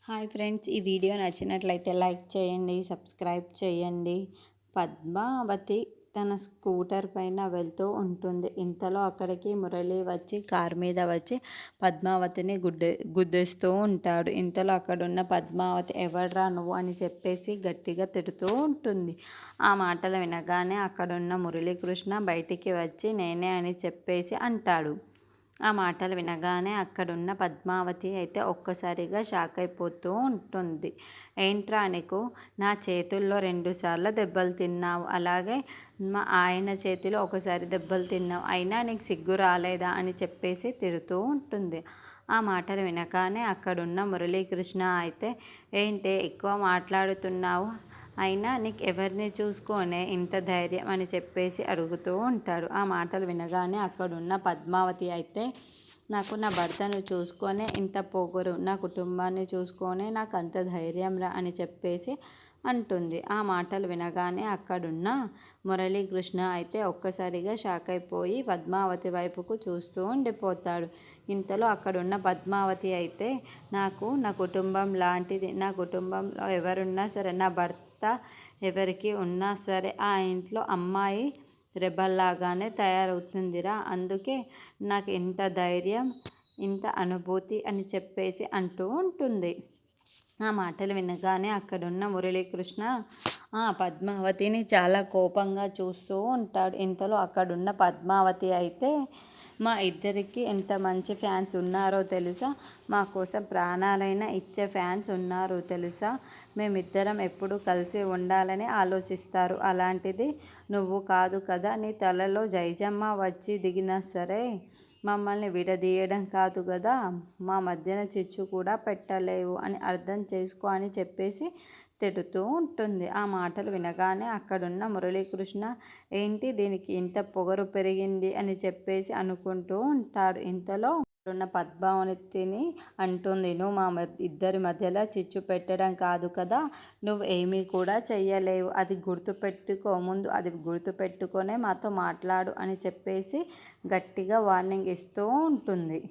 Hi friends, ఈ video నచ్చినట్లయితే like చేయండి, సబ్స్క్రైబ్ చేయండి. పద్మావతి తన స్కూటర్ పైన వెళ్తూ ఉంటుంది. ఇంతలో అక్కడికి మురళి వచ్చి కారు మీద వచ్చి పద్మావతిని గుద్దేస్తూ ఉంటాడు. ఇంతలో అక్కడున్న పద్మావతి ఎవడ్రా నువ్వు అని చెప్పేసి గట్టిగా తిడుతూ ఉంటుంది. ఆ మాటలు వినగానే అక్కడున్న మురళీకృష్ణ బయటికి వచ్చి నేనే అని చెప్పేసి అంటాడు. ఆ మాటలు వినగానే అక్కడున్న పద్మావతి అయితే ఒక్కసారిగా షాక్ అయిపోతూ ఉంటుంది. ఏంట్రా నీకు నా చేతుల్లో 2 సార్లు దెబ్బలు తిన్నావు, అలాగే మా ఆయన చేతిలో ఒకసారి దెబ్బలు తిన్నావు, అయినా నీకు సిగ్గు రాలేదా అని చెప్పేసి తిడుతూ ఉంటుంది. ఆ మాటలు వినగానే అక్కడున్న మురళీకృష్ణ అయితే ఏంటి ఎక్కువ మాట్లాడుతున్నావు, అయినా నీకు ఎవరిని చూసుకొనే ఇంత ధైర్యం అని చెప్పేసి అడుగుతూ ఉంటాడు. ఆ మాటలు వినగానే అక్కడున్న పద్మావతి అయితే నాకు నా భర్తను చూసుకొనే ఇంత పొగరు, నా కుటుంబాన్ని చూసుకొనే నాకు అంత ధైర్యం రా అని చెప్పేసి అంటుంది. ఆ మాటలు వినగానే అక్కడున్న మురళీకృష్ణ అయితే ఒక్కసారిగా షాక్ అయిపోయి పద్మావతి వైపుకు చూస్తూ ఉండిపోతాడు. ఇంతలో అక్కడున్న పద్మావతి అయితే నాకు నా కుటుంబం లాంటిది, నా కుటుంబంలో ఎవరున్నా సరే, నా భర్త ఎవరికి ఉన్నా సరే ఆ ఇంట్లో అమ్మాయి రెబల్లాగానే తయారవుతుందిరా, అందుకే నాకు ఇంత ధైర్యం, ఇంత అనుభూతి అని చెప్పేసి అంటూ ఉంటుంది. ఆ మాటలు వినగానే అక్కడున్న మురళీకృష్ణ పద్మావతిని చాలా కోపంగా చూస్తూ ఉంటాడు. ఇంతలో అక్కడున్న పద్మావతి అయితే మా ఇద్దరికి ఎంత మంచి ఫ్యాన్స్ ఉన్నారో తెలుసా, మా కోసం ప్రాణాలైనా ఇచ్చే ఫ్యాన్స్ ఉన్నారు తెలుసా, మేమిద్దరం ఎప్పుడు కలిసి ఉండాలని ఆలోచిస్తారు, అలాంటిది నువ్వు కాదు కదా, నీ తలలో జైజమ్మ వచ్చి దిగినా సరే మమ్మల్ని విడదీయడం కాదు కదా, మా మధ్యన చిచ్చు కూడా పెట్టలేవు అని అర్థం చేసుకో అని చెప్పేసి తిడుతూ ఉంటుంది. ఆ మాటలు వినగానే అక్కడున్న మురళీకృష్ణ ఏంటి దీనికి ఇంత పొగరు పెరిగింది అని చెప్పేసి అనుకుంటూ ఉంటాడు. ఇంతలో ఉన్న పద్మావతిని అంటుంది, నువ్వు మా ఇద్దరి మధ్యలో చిచ్చు పెట్టడం కాదు కదా, నువ్వు ఏమీ కూడా చెయ్యలేవు, అది గుర్తుపెట్టుకో, ముందు అది గుర్తుపెట్టుకొనే మాతో మాట్లాడు అని చెప్పేసి గట్టిగా వార్నింగ్ ఇస్తూ ఉంటుంది.